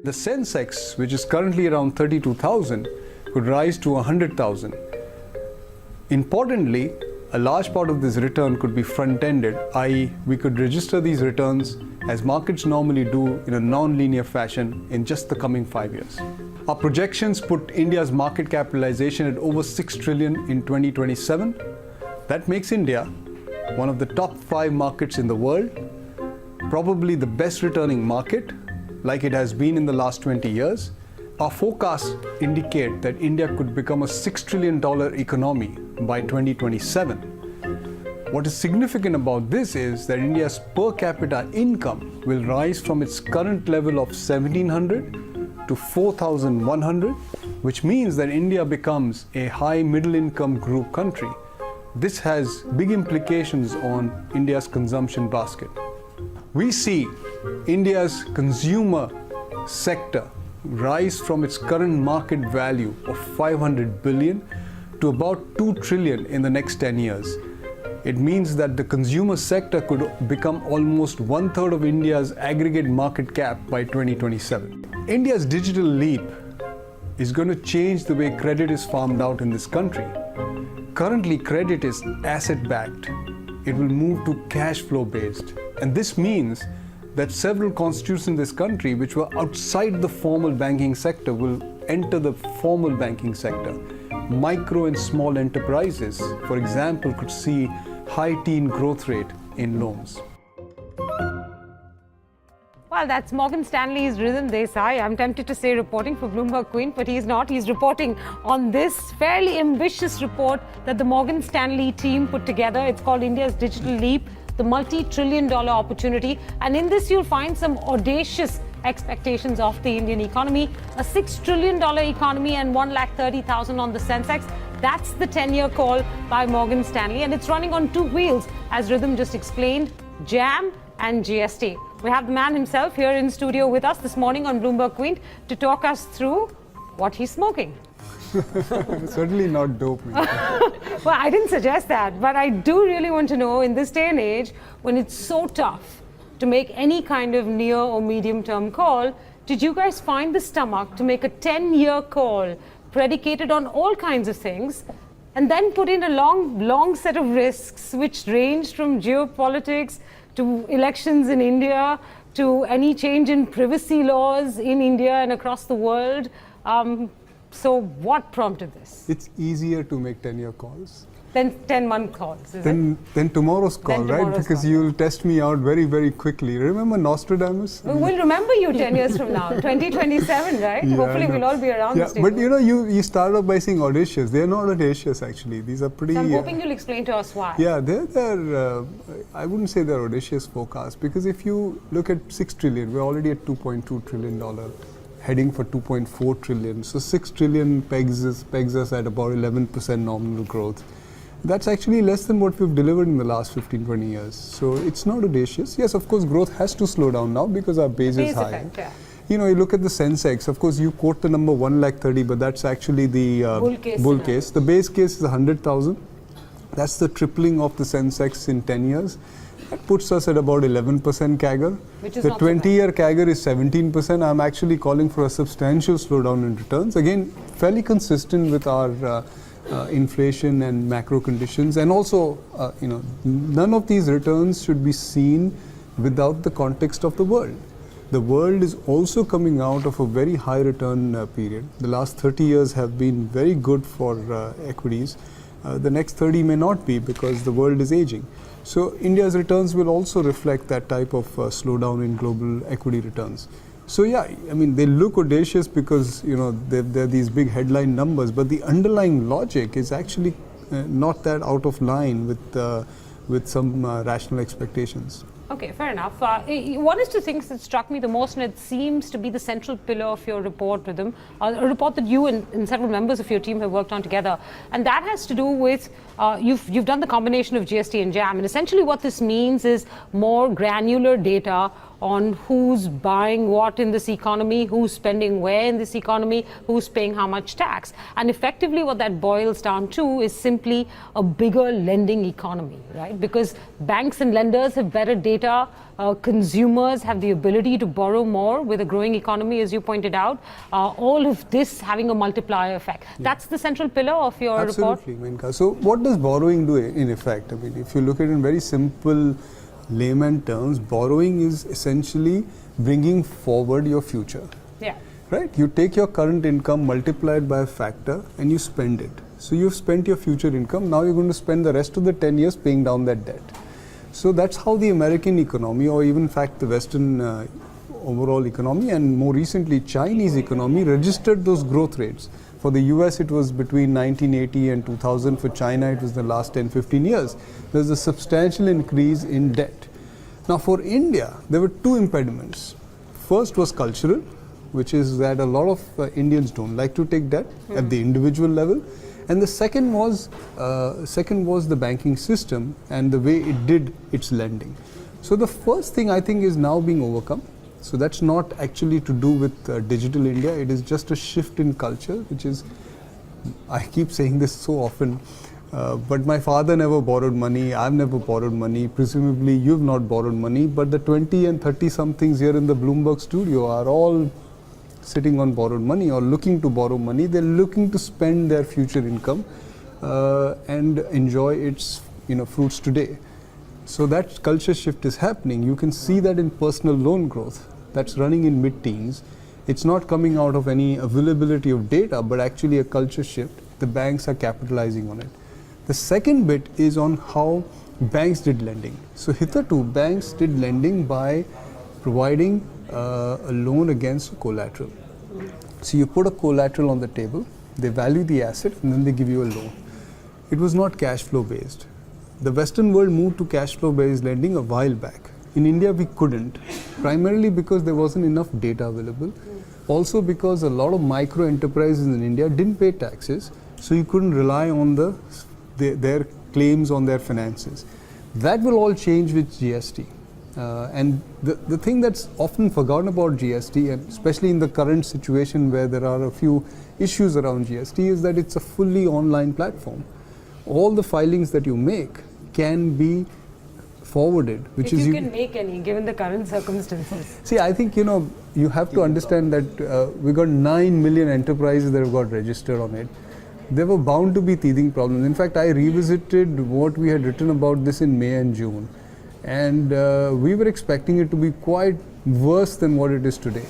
The Sensex, which is currently around 32,000, could rise to 100,000. Importantly, a large part of this return could be front-ended, i.e. we could register these returns as markets normally do in a non-linear fashion in just the coming 5 years. Our projections put India's market capitalization at over 6 trillion in 2027. That makes India one of the top 5 markets in the world, probably the best returning market, like it has been in the last 20 years. Our forecasts indicate that India could become a $6 trillion economy by 2027. What is significant about this is that India's per capita income will rise from its current level of 1,700 to 4,100, which means that India becomes a high middle income group country. This has big implications on India's consumption basket. We see India's consumer sector rise from its current market value of 500 billion to about 2 trillion in the next 10 years. It means that the consumer sector could become almost 1/3 of India's aggregate market cap by 2027. India's digital leap is going to change the way credit is farmed out in this country. Currently, credit is asset-backed. It will move to cash flow based. And this means that several constituents in this country which were outside the formal banking sector will enter the formal banking sector. Micro and small enterprises, for example, could see high teen growth rate in loans. Well, that's Morgan Stanley's Ridhim Desai. I'm tempted to say reporting for Bloomberg Quint, but he's not. He's reporting on this fairly ambitious report that the Morgan Stanley team put together. It's called India's Digital Leap, the multi-trillion-dollar opportunity. And in this, you'll find some audacious expectations of the Indian economy. A $6 trillion economy and 130,000 on the Sensex. That's the 10-year call by Morgan Stanley. And it's running on 2 wheels, as Ridhim just explained, JAM and GST. We have the man himself here in studio with us this morning on Bloomberg Quint to talk us through what he's smoking. Certainly not dope. Well, I didn't suggest that, but I do really want to know, in this day and age, when it's so tough to make any kind of near or medium-term call, did you guys find the stomach to make a 10-year call predicated on all kinds of things, and then put in a long set of risks which ranged from geopolitics to elections in India to any change in privacy laws in India and across the world? So what prompted this? It's easier to make 10-year calls. Then 10-month calls, is Then tomorrow's call, Then right? tomorrow's Because call. you'll test me out very, very quickly. Remember Nostradamus? it? We'll remember you 10 years from now, 2027, right? Yeah, Hopefully I know. we'll all be around this But table. you started off by saying audacious. They're not audacious, actually. These are pretty... So I'm hoping you'll explain to us why. Yeah, they're I wouldn't say they're audacious forecasts, because if you look at 6 trillion, we're already at $2.2 trillion, heading for 2.4 trillion. So 6 trillion pegs us at about 11% nominal growth. That's actually less than what we've delivered in the last 15, 20 years. So it's not audacious. Yes, of course, growth has to slow down now because our base is high. Effect, yeah. You look at the Sensex, of course, you quote the number 130,000, but that's actually the bull case. The base case is 100,000. That's the tripling of the Sensex in 10 years. That puts us at about 11% CAGR. Which is the not so bad. 20-year CAGR is 17%. I'm actually calling for a substantial slowdown in returns. Again, fairly consistent with our inflation and macro conditions. And also, none of these returns should be seen without the context of the world. The world is also coming out of a very high return period. The last 30 years have been very good for equities. The next 30 may not be, because the world is aging. So India's returns will also reflect that type of slowdown in global equity returns. So yeah, I mean, they look audacious because they're these big headline numbers, but the underlying logic is actually not that out of line with some rational expectations. Okay, fair enough. One is the things that struck me the most, and it seems to be the central pillar of your report, Ridhim, a report that you and several members of your team have worked on together, and that has to do with you've done the combination of GST and JAM, and essentially what this means is more granular data on who's buying what in this economy, who's spending where in this economy, who's paying how much tax. And effectively what that boils down to is simply a bigger lending economy, right? Because banks and lenders have better data, consumers have the ability to borrow more with a growing economy, as you pointed out. All of this having a multiplier effect. Yeah. That's the central pillar of your report? Absolutely, Menka. So what does borrowing do in effect? I mean, if you look at it in very simple layman terms, borrowing is essentially bringing forward your future. Yeah. Right? You take your current income, multiply it by a factor, and you spend it. So you've spent your future income, now you're going to spend the rest of the 10 years paying down that debt. So that's how the American economy, or even in fact the Western overall economy, and more recently Chinese economy, registered those growth rates. For the US it was between 1980 and 2000, for China it was the last 10-15 years. There's a substantial increase in debt. Now for India, there were two impediments. First was cultural, which is that a lot of Indians don't like to take debt at the individual level. And the second was the banking system and the way it did its lending. So the first thing I think is now being overcome. So that's not actually to do with digital India. It is just a shift in culture, which is, I keep saying this so often, but my father never borrowed money. I've never borrowed money. Presumably you've not borrowed money, but the 20 and 30 somethings here in the Bloomberg studio are all sitting on borrowed money or looking to borrow money. They're looking to spend their future income and enjoy its fruits today. So that culture shift is happening. You can see that in personal loan growth. That's running in mid-teens. It's not coming out of any availability of data, but actually a culture shift. The banks are capitalizing on it. The second bit is on how banks did lending. So hitherto, banks did lending by providing a loan against collateral. So you put a collateral on the table, they value the asset, and then they give you a loan. It was not cash flow based. The Western world moved to cash flow based lending a while back. In India, we couldn't, primarily because there wasn't enough data available. Also because a lot of micro enterprises in India didn't pay taxes, so you couldn't rely on their claims on their finances. That will all change with GST. And the thing that's often forgotten about GST, and especially in the current situation where there are a few issues around GST, is that it's a fully online platform. All the filings that you make can be forwarded, which if is you can make any, given the current circumstances. See, I think you have to understand that we got 9 million enterprises that have got registered on it. There were bound to be teething problems. In fact, I revisited what we had written about this in May and June. And we were expecting it to be quite worse than what it is today.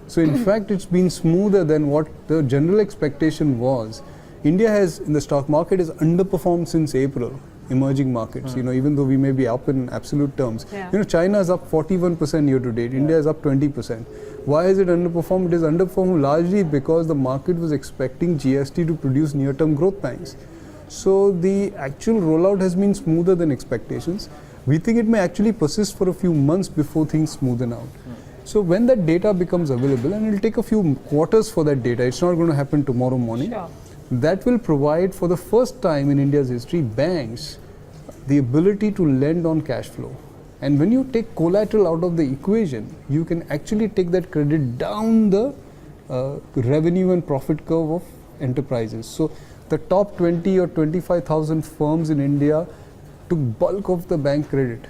So in fact, it's been smoother than what the general expectation was. India has, in the stock market, has underperformed since April, emerging markets, even though we may be up in absolute terms. Yeah. China is up 41% year to date, India is up 20%. Why is it underperformed? It is underperformed largely because the market was expecting GST to produce near-term growth pangs. So the actual rollout has been smoother than expectations. We think it may actually persist for a few months before things smoothen out. So when that data becomes available, and it will take a few quarters for that data, it's not going to happen tomorrow morning. Sure. That will provide, for the first time in India's history, banks the ability to lend on cash flow. And when you take collateral out of the equation, you can actually take that credit down the revenue and profit curve of enterprises. So the top 20 or 25,000 firms in India took bulk of the bank credit.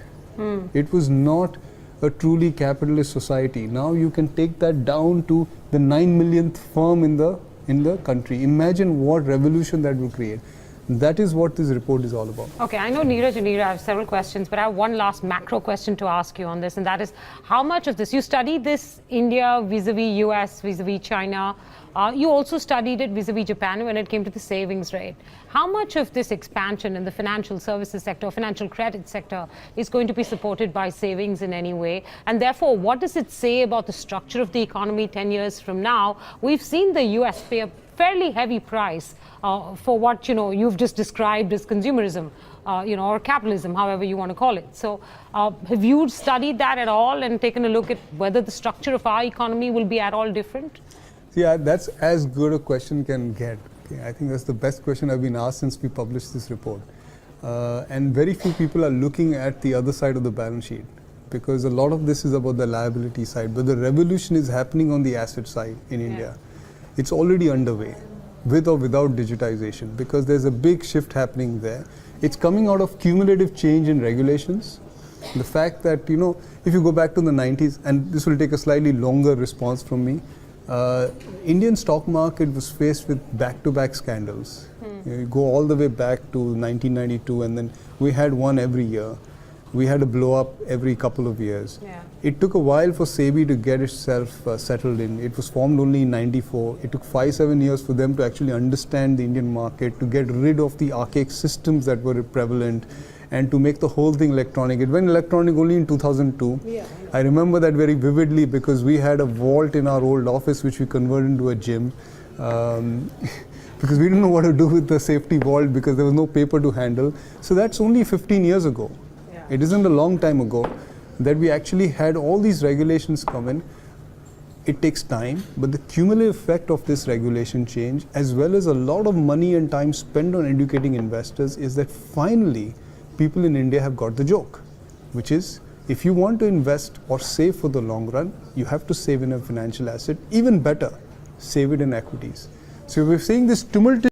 It was not a truly capitalist society. Now you can take that down to the 9 millionth firm in the country. Imagine what revolution that will create. That is what this report is all about. Okay, I know Neeraj and Neera have several questions, but I have one last macro question to ask you on this, and that is how much of this, you studied this India vis-a-vis US, vis-a-vis China, you also studied it vis-a-vis Japan when it came to the savings rate. How much of this expansion in the financial services sector, financial credit sector, is going to be supported by savings in any way? And therefore, what does it say about the structure of the economy 10 years from now? We've seen the US pay a fairly heavy price for what you've just described as consumerism, or capitalism, however you want to call it. So have you studied that at all and taken a look at whether the structure of our economy will be at all different? Yeah, that's as good a question can get. Okay, I think that's the best question I've been asked since we published this report. And very few people are looking at the other side of the balance sheet. because a lot of this is about the liability side, but the revolution is happening on the asset side in India. It's already underway, with or without digitization, because there's a big shift happening there. It's coming out of cumulative change in regulations. The fact that, if you go back to the 90s, and this will take a slightly longer response from me, Indian stock market was faced with back-to-back scandals. You go all the way back to 1992, and then we had one every year. We had a blow-up every couple of years. It took a while for SEBI to get itself settled in. It was formed only in 94. It took 5-7 years for them to actually understand the Indian market, to get rid of the archaic systems that were prevalent, and to make the whole thing electronic. It went electronic only in 2002. I remember that very vividly because we had a vault in our old office which we converted into a gym. Because we didn't know what to do with the safety vault because there was no paper to handle. So that's only 15 years ago. It isn't a long time ago that we actually had all these regulations come in. It takes time, but the cumulative effect of this regulation change, as well as a lot of money and time spent on educating investors, is that finally people in India have got the joke, which is if you want to invest or save for the long run, you have to save in a financial asset. Even better, save it in equities. So we're seeing this tumultuous